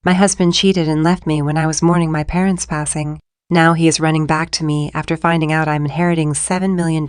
My husband cheated and left me when I was mourning my parents' passing. Now he is running back to me after finding out I'm inheriting $7 million.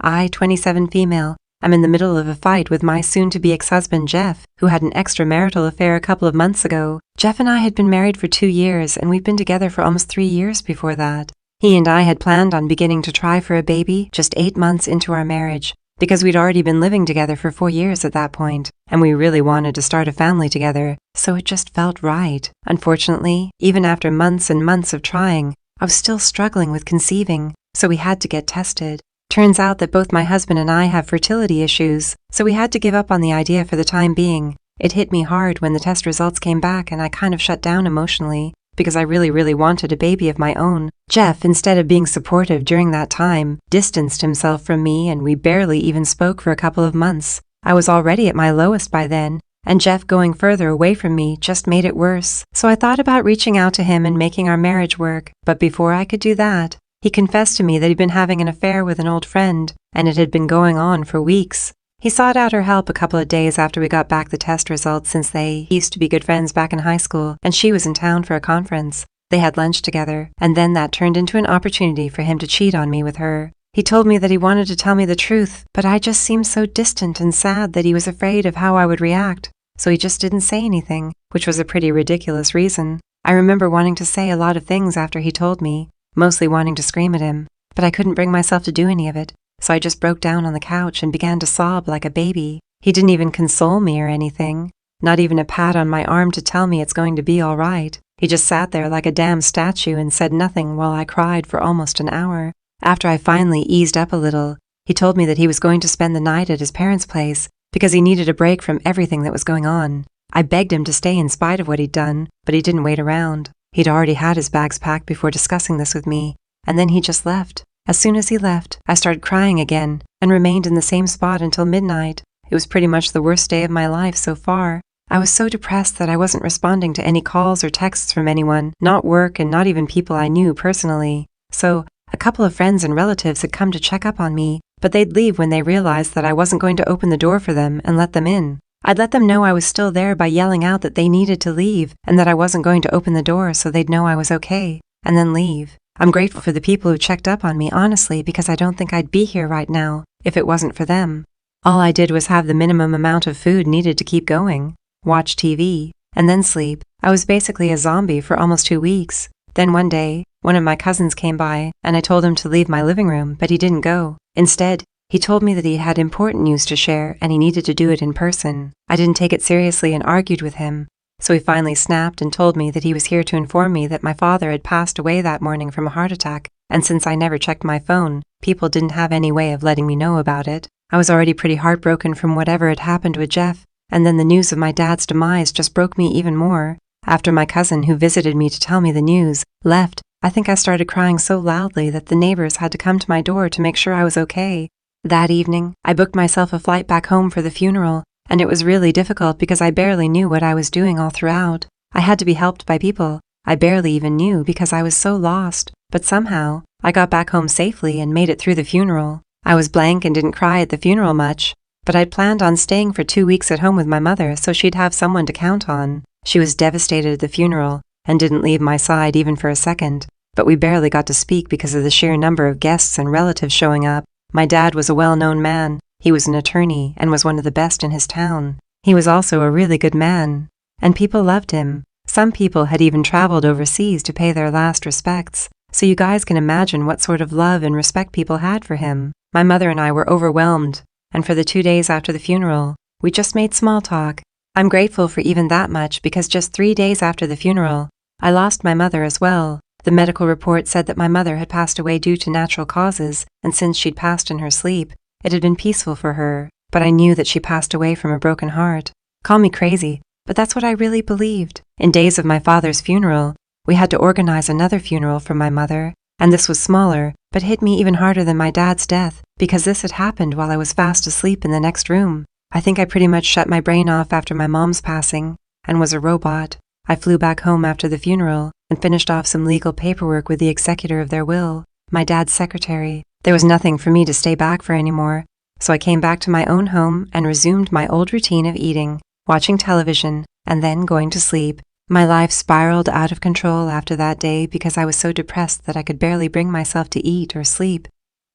I, 27 female, am in the middle of a fight with my soon-to-be ex-husband Jeff, who had an extramarital affair a couple of months ago. Jeff and I had been married for 2 years, and we'd been together for almost 3 years before that. He and I had planned on beginning to try for a baby just 8 months into our marriage, because we'd already been living together for 4 years at that point, and we really wanted to start a family together, so it just felt right. Unfortunately, even after months and months of trying, I was still struggling with conceiving, so we had to get tested. Turns out that both my husband and I have fertility issues, so we had to give up on the idea for the time being. It hit me hard when the test results came back and I kind of shut down emotionally, because I really wanted a baby of my own. Jeff, instead of being supportive during that time, distanced himself from me and we barely even spoke for a couple of months. I was already at my lowest by then, and Jeff going further away from me just made it worse. So I thought about reaching out to him and making our marriage work, but before I could do that, he confessed to me that he'd been having an affair with an old friend, and it had been going on for weeks. He sought out her help a couple of days after we got back the test results since they used to be good friends back in high school, and she was in town for a conference. They had lunch together, and then that turned into an opportunity for him to cheat on me with her. He told me that he wanted to tell me the truth, but I just seemed so distant and sad that he was afraid of how I would react, so he just didn't say anything, which was a pretty ridiculous reason. I remember wanting to say a lot of things after he told me, mostly wanting to scream at him, but I couldn't bring myself to do any of it. So I just broke down on the couch and began to sob like a baby. He didn't even console me or anything, not even a pat on my arm to tell me it's going to be all right. He just sat there like a damn statue and said nothing while I cried for almost an hour. After I finally eased up a little, he told me that he was going to spend the night at his parents' place because he needed a break from everything that was going on. I begged him to stay in spite of what he'd done, but he didn't wait around. He'd already had his bags packed before discussing this with me, and then he just left. As soon as he left, I started crying again and remained in the same spot until midnight. It was pretty much the worst day of my life so far. I was so depressed that I wasn't responding to any calls or texts from anyone, not work and not even people I knew personally. So, a couple of friends and relatives had come to check up on me, but they'd leave when they realized that I wasn't going to open the door for them and let them in. I'd let them know I was still there by yelling out that they needed to leave and that I wasn't going to open the door so they'd know I was okay, and then leave. I'm grateful for the people who checked up on me, honestly, because I don't think I'd be here right now if it wasn't for them. All I did was have the minimum amount of food needed to keep going, watch TV, and then sleep. I was basically a zombie for almost 2 weeks. Then one day, one of my cousins came by, and I told him to leave my living room, but he didn't go. Instead, he told me that he had important news to share and he needed to do it in person. I didn't take it seriously and argued with him. So he finally snapped and told me that he was here to inform me that my father had passed away that morning from a heart attack, and since I never checked my phone, people didn't have any way of letting me know about it. I was already pretty heartbroken from whatever had happened with Jeff, and then the news of my dad's demise just broke me even more. After my cousin, who visited me to tell me the news, left, I think I started crying so loudly that the neighbors had to come to my door to make sure I was okay. That evening, I booked myself a flight back home for the funeral, and it was really difficult because I barely knew what I was doing all throughout. I had to be helped by people I barely even knew because I was so lost, but somehow, I got back home safely and made it through the funeral. I was blank and didn't cry at the funeral much, but I'd planned on staying for 2 weeks at home with my mother so she'd have someone to count on. She was devastated at the funeral and didn't leave my side even for a second, but we barely got to speak because of the sheer number of guests and relatives showing up. My dad was a well-known man. He was an attorney and was one of the best in his town. He was also a really good man, and people loved him. Some people had even traveled overseas to pay their last respects, so you guys can imagine what sort of love and respect people had for him. My mother and I were overwhelmed, and for the 2 days after the funeral, we just made small talk. I'm grateful for even that much because just 3 days after the funeral, I lost my mother as well. The medical report said that my mother had passed away due to natural causes, and since she'd passed in her sleep, it had been peaceful for her, but I knew that she passed away from a broken heart. Call me crazy, but that's what I really believed. In days of my father's funeral, we had to organize another funeral for my mother, and this was smaller, but hit me even harder than my dad's death, because this had happened while I was fast asleep in the next room. I think I pretty much shut my brain off after my mom's passing, and was a robot. I flew back home after the funeral, and finished off some legal paperwork with the executor of their will, my dad's secretary. There was nothing for me to stay back for anymore, so I came back to my own home and resumed my old routine of eating, watching television, and then going to sleep. My life spiraled out of control after that day because I was so depressed that I could barely bring myself to eat or sleep.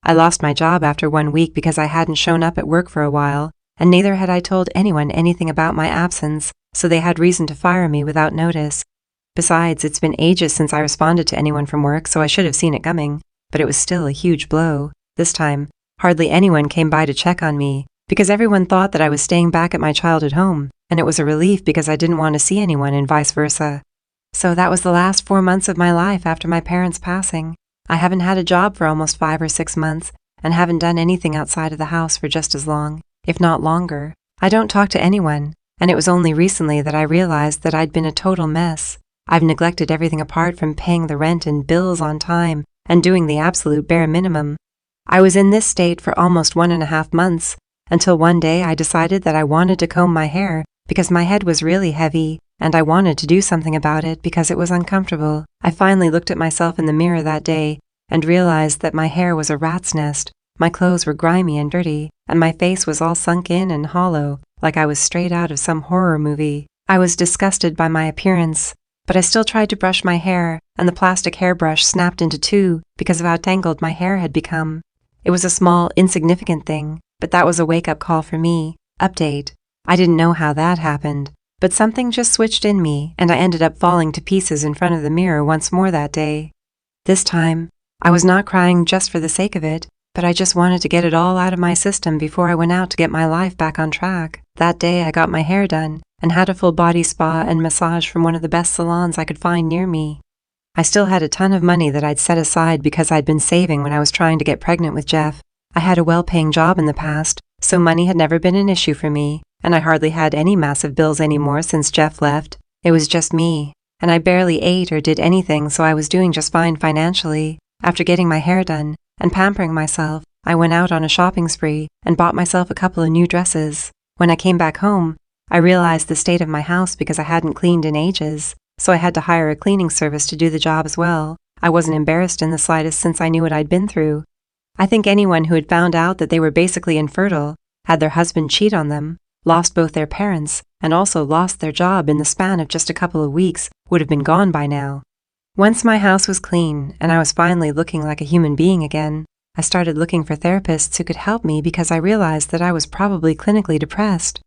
I lost my job after 1 week because I hadn't shown up at work for a while, and neither had I told anyone anything about my absence, so they had reason to fire me without notice. Besides, it's been ages since I responded to anyone from work, so I should have seen it coming, but it was still a huge blow. This time, hardly anyone came by to check on me, because everyone thought that I was staying back at my childhood home, and it was a relief because I didn't want to see anyone and vice versa. So that was the last 4 months of my life after my parents' passing. I haven't had a job for almost 5 or 6 months, and haven't done anything outside of the house for just as long, if not longer. I don't talk to anyone, and it was only recently that I realized that I'd been a total mess. I've neglected everything apart from paying the rent and bills on time and doing the absolute bare minimum. I was in this state for almost 1.5 months, until one day I decided that I wanted to comb my hair because my head was really heavy, and I wanted to do something about it because it was uncomfortable. I finally looked at myself in the mirror that day and realized that my hair was a rat's nest, my clothes were grimy and dirty, and my face was all sunk in and hollow, like I was straight out of some horror movie. I was disgusted by my appearance, but I still tried to brush my hair, and the plastic hairbrush snapped into two because of how tangled my hair had become. It was a small, insignificant thing, but that was a wake-up call for me. Update. I didn't know how that happened, but something just switched in me, and I ended up falling to pieces in front of the mirror once more that day. This time, I was not crying just for the sake of it, but I just wanted to get it all out of my system before I went out to get my life back on track. That day I got my hair done, and had a full body spa and massage from one of the best salons I could find near me. I still had a ton of money that I'd set aside because I'd been saving when I was trying to get pregnant with Jeff. I had a well-paying job in the past, so money had never been an issue for me, and I hardly had any massive bills anymore since Jeff left. It was just me, and I barely ate or did anything, so I was doing just fine financially. After getting my hair done and pampering myself, I went out on a shopping spree and bought myself a couple of new dresses. When I came back home, I realized the state of my house because I hadn't cleaned in ages, so I had to hire a cleaning service to do the job as well. I wasn't embarrassed in the slightest since I knew what I'd been through. I think anyone who had found out that they were basically infertile, had their husband cheat on them, lost both their parents, and also lost their job in the span of just a couple of weeks would have been gone by now. Once my house was clean and I was finally looking like a human being again, I started looking for therapists who could help me because I realized that I was probably clinically depressed.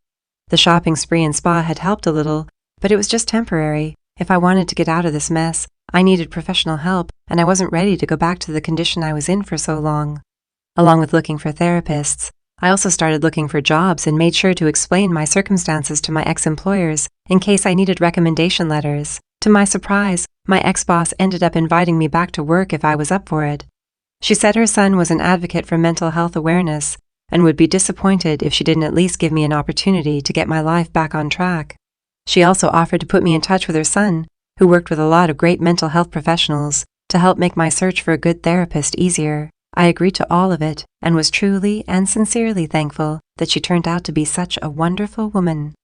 The shopping spree and spa had helped a little, but it was just temporary. If I wanted to get out of this mess, I needed professional help, and I wasn't ready to go back to the condition I was in for so long. Along with looking for therapists, I also started looking for jobs and made sure to explain my circumstances to my ex-employers in case I needed recommendation letters. To my surprise, my ex-boss ended up inviting me back to work if I was up for it. She said her son was an advocate for mental health awareness and would be disappointed if she didn't at least give me an opportunity to get my life back on track. She also offered to put me in touch with her son, who worked with a lot of great mental health professionals, to help make my search for a good therapist easier. I agreed to all of it and was truly and sincerely thankful that she turned out to be such a wonderful woman.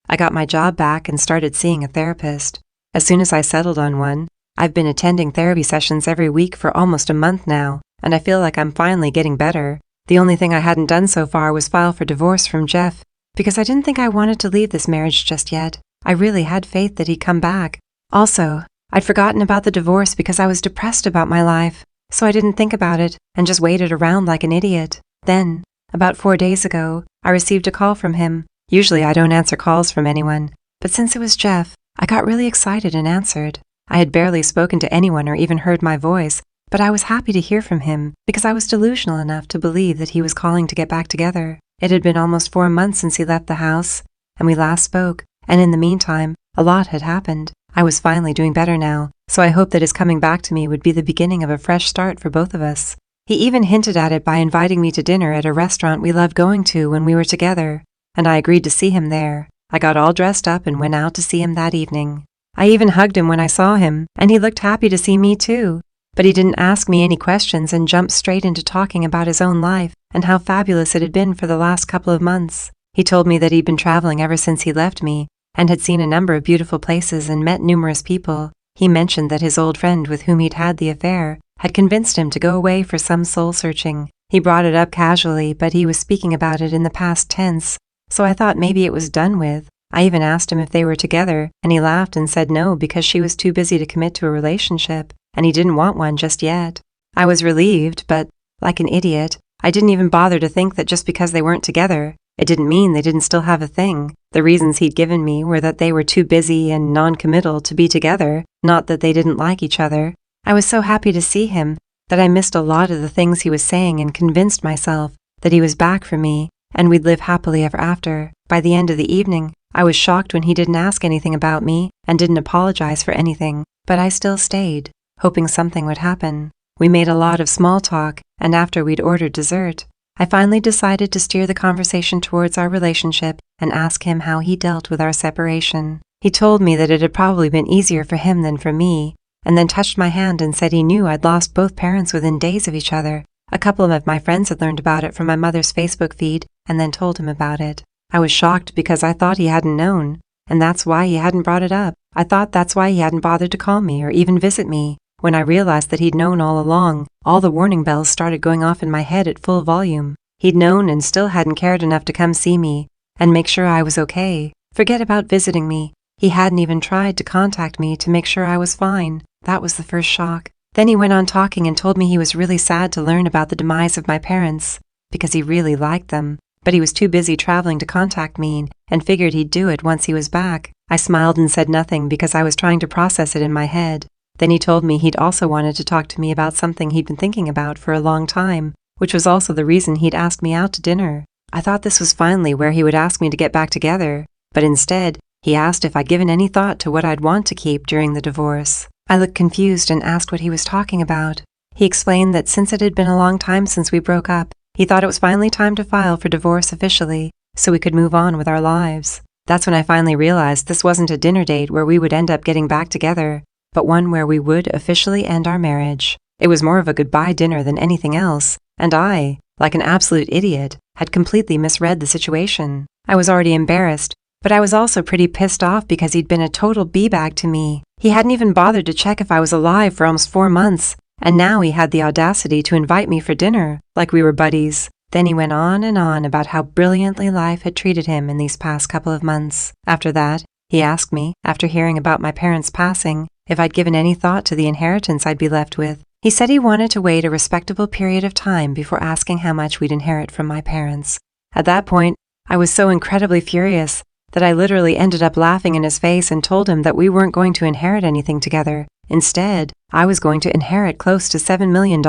I got my job back and started seeing a therapist. As soon as I settled on one, I've been attending therapy sessions every week for almost a month now, and I feel like I'm finally getting better. The only thing I hadn't done so far was file for divorce from Jeff, because I didn't think I wanted to leave this marriage just yet. I really had faith that he'd come back. Also, I'd forgotten about the divorce because I was depressed about my life, so I didn't think about it and just waited around like an idiot. Then, about 4 days ago, I received a call from him. Usually I don't answer calls from anyone, but since it was Jeff, I got really excited and answered. I had barely spoken to anyone or even heard my voice, but I was happy to hear from him because I was delusional enough to believe that he was calling to get back together. It had been almost 4 months since he left the house, and we last spoke, and in the meantime, a lot had happened. I was finally doing better now, so I hoped that his coming back to me would be the beginning of a fresh start for both of us. He even hinted at it by inviting me to dinner at a restaurant we loved going to when we were together, and I agreed to see him there. I got all dressed up and went out to see him that evening. I even hugged him when I saw him, and he looked happy to see me too. But he didn't ask me any questions and jumped straight into talking about his own life and how fabulous it had been for the last couple of months. He told me that he'd been traveling ever since he left me and had seen a number of beautiful places and met numerous people. He mentioned that his old friend with whom he'd had the affair had convinced him to go away for some soul-searching. He brought it up casually, but he was speaking about it in the past tense, so I thought maybe it was done with. I even asked him if they were together, and he laughed and said no because she was too busy to commit to a relationship, and he didn't want one just yet. I was relieved, but, like an idiot, I didn't even bother to think that just because they weren't together, it didn't mean they didn't still have a thing. The reasons he'd given me were that they were too busy and non-committal to be together, not that they didn't like each other. I was so happy to see him that I missed a lot of the things he was saying and convinced myself that he was back for me and we'd live happily ever after. By the end of the evening, I was shocked when he didn't ask anything about me and didn't apologize for anything, but I still stayed, hoping something would happen. We made a lot of small talk, and after we'd ordered dessert, I finally decided to steer the conversation towards our relationship and ask him how he dealt with our separation. He told me that it had probably been easier for him than for me, and then touched my hand and said he knew I'd lost both parents within days of each other. A couple of my friends had learned about it from my mother's Facebook feed and then told him about it. I was shocked because I thought he hadn't known, and that's why he hadn't brought it up. I thought that's why he hadn't bothered to call me or even visit me. When I realized that he'd known all along, all the warning bells started going off in my head at full volume. He'd known and still hadn't cared enough to come see me and make sure I was okay. Forget about visiting me. He hadn't even tried to contact me to make sure I was fine. That was the first shock. Then he went on talking and told me he was really sad to learn about the demise of my parents, because he really liked them, but he was too busy traveling to contact me and figured he'd do it once he was back. I smiled and said nothing because I was trying to process it in my head. Then he told me he'd also wanted to talk to me about something he'd been thinking about for a long time, which was also the reason he'd asked me out to dinner. I thought this was finally where he would ask me to get back together, but instead, he asked if I'd given any thought to what I'd want to keep during the divorce. I looked confused and asked what he was talking about. He explained that since it had been a long time since we broke up, he thought it was finally time to file for divorce officially, so we could move on with our lives. That's when I finally realized this wasn't a dinner date where we would end up getting back together, but one where we would officially end our marriage. It was more of a goodbye dinner than anything else, and I, like an absolute idiot, had completely misread the situation. I was already embarrassed, but I was also pretty pissed off because he'd been a total b-bag to me. He hadn't even bothered to check if I was alive for almost 4 months, and now he had the audacity to invite me for dinner, like we were buddies. Then he went on and on about how brilliantly life had treated him in these past couple of months. After that, he asked me, after hearing about my parents' passing, if I'd given any thought to the inheritance I'd be left with. He said he wanted to wait a respectable period of time before asking how much we'd inherit from my parents. At that point, I was so incredibly furious that I literally ended up laughing in his face and told him that we weren't going to inherit anything together. Instead, I was going to inherit close to $7 million,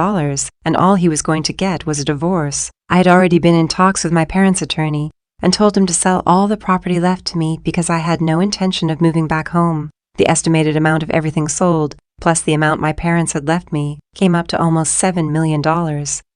and all he was going to get was a divorce. I had already been in talks with my parents' attorney and told him to sell all the property left to me because I had no intention of moving back home. The estimated amount of everything sold, plus the amount my parents had left me, came up to almost $7 million.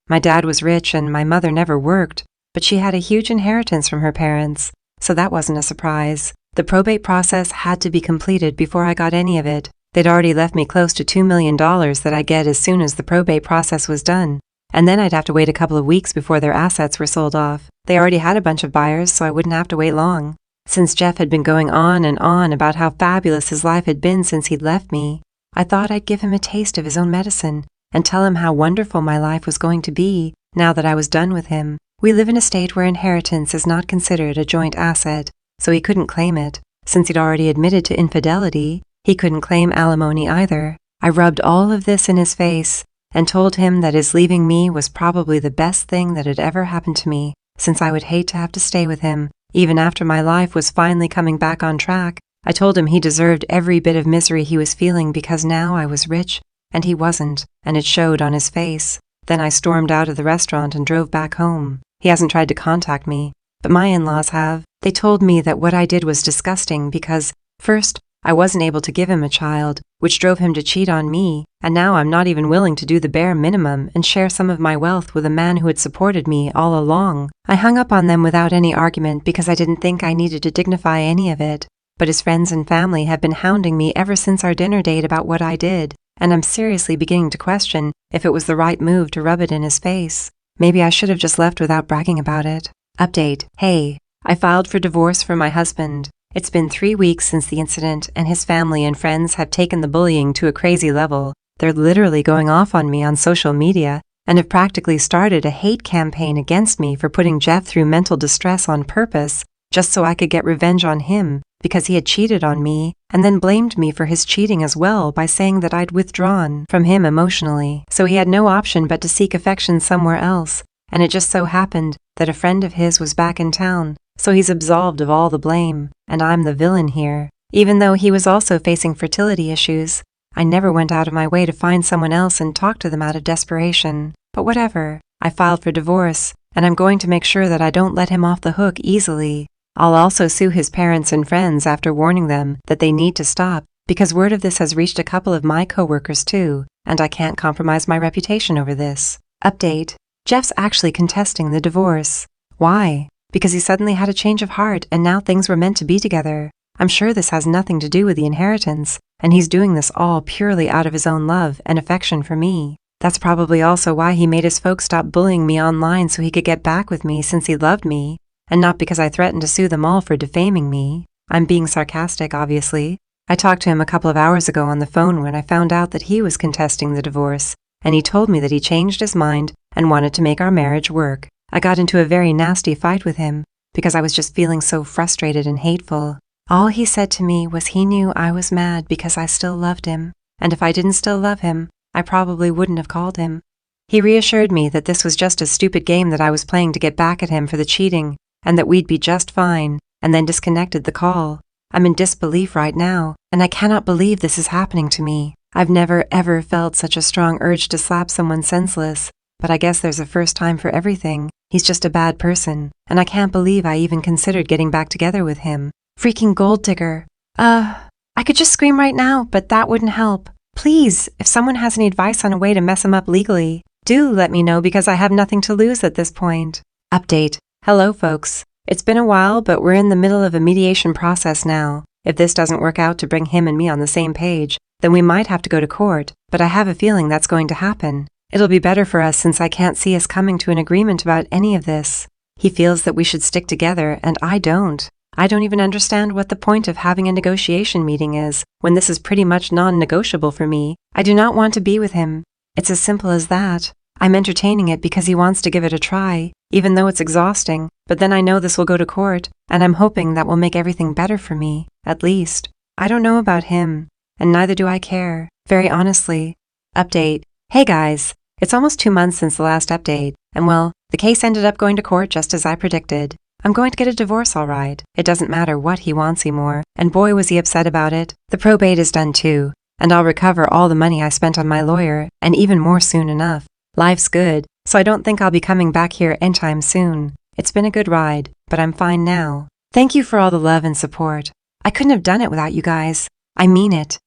My dad was rich and my mother never worked, but she had a huge inheritance from her parents, so that wasn't a surprise. The probate process had to be completed before I got any of it. They'd already left me close to $2 million that I'd get as soon as the probate process was done, and then I'd have to wait a couple of weeks before their assets were sold off. They already had a bunch of buyers, so I wouldn't have to wait long. Since Jeff had been going on and on about how fabulous his life had been since he'd left me, I thought I'd give him a taste of his own medicine and tell him how wonderful my life was going to be now that I was done with him. We live in a state where inheritance is not considered a joint asset, so he couldn't claim it. Since he'd already admitted to infidelity, he couldn't claim alimony either. I rubbed all of this in his face and told him that his leaving me was probably the best thing that had ever happened to me, since I would hate to have to stay with him, even after my life was finally coming back on track. I told him he deserved every bit of misery he was feeling because now I was rich, and he wasn't, and it showed on his face. Then I stormed out of the restaurant and drove back home. He hasn't tried to contact me, but my in-laws have. They told me that what I did was disgusting because, first, I wasn't able to give him a child, which drove him to cheat on me, and now I'm not even willing to do the bare minimum and share some of my wealth with a man who had supported me all along. I hung up on them without any argument because I didn't think I needed to dignify any of it, but his friends and family have been hounding me ever since our dinner date about what I did, and I'm seriously beginning to question if it was the right move to rub it in his face. Maybe I should have just left without bragging about it. Update. Hey, I filed for divorce from my husband. It's been 3 weeks since the incident, and his family and friends have taken the bullying to a crazy level. They're literally going off on me on social media and have practically started a hate campaign against me for putting Jeff through mental distress on purpose just so I could get revenge on him because he had cheated on me and then blamed me for his cheating as well by saying that I'd withdrawn from him emotionally, so he had no option but to seek affection somewhere else, and it just so happened that a friend of his was back in town, so he's absolved of all the blame, and I'm the villain here. Even though he was also facing fertility issues, I never went out of my way to find someone else and talk to them out of desperation. But whatever, I filed for divorce, and I'm going to make sure that I don't let him off the hook easily. I'll also sue his parents and friends after warning them that they need to stop, because word of this has reached a couple of my coworkers too, and I can't compromise my reputation over this. Update: Jeff's actually contesting the divorce. Why? Because he suddenly had a change of heart and now things were meant to be together. I'm sure this has nothing to do with the inheritance, and he's doing this all purely out of his own love and affection for me. That's probably also why he made his folks stop bullying me online so he could get back with me since he loved me, and not because I threatened to sue them all for defaming me. I'm being sarcastic, obviously. I talked to him a couple of hours ago on the phone when I found out that he was contesting the divorce, and he told me that he changed his mind and wanted to make our marriage work. I got into a very nasty fight with him because I was just feeling so frustrated and hateful. All he said to me was he knew I was mad because I still loved him, and if I didn't still love him, I probably wouldn't have called him. He reassured me that this was just a stupid game that I was playing to get back at him for the cheating, and that we'd be just fine, and then disconnected the call. I'm in disbelief right now, and I cannot believe this is happening to me. I've never ever felt such a strong urge to slap someone senseless, but I guess there's a first time for everything. He's just a bad person, and I can't believe I even considered getting back together with him. Freaking gold digger. I could just scream right now, but that wouldn't help. Please, if someone has any advice on a way to mess him up legally, do let me know because I have nothing to lose at this point. Update. Hello, folks. It's been a while, but we're in the middle of a mediation process now. If this doesn't work out to bring him and me on the same page, then we might have to go to court, but I have a feeling that's going to happen. It'll be better for us since I can't see us coming to an agreement about any of this. He feels that we should stick together, and I don't. I don't even understand what the point of having a negotiation meeting is, when this is pretty much non-negotiable for me. I do not want to be with him. It's as simple as that. I'm entertaining it because he wants to give it a try, even though it's exhausting, but then I know this will go to court, and I'm hoping that will make everything better for me, at least. I don't know about him, and neither do I care, very honestly. Update. Hey guys, it's almost 2 months since the last update, and well, the case ended up going to court just as I predicted. I'm going to get a divorce all right. It doesn't matter what he wants anymore, and boy was he upset about it. The probate is done too, and I'll recover all the money I spent on my lawyer, and even more soon enough. Life's good, so I don't think I'll be coming back here anytime soon. It's been a good ride, but I'm fine now. Thank you for all the love and support. I couldn't have done it without you guys. I mean it.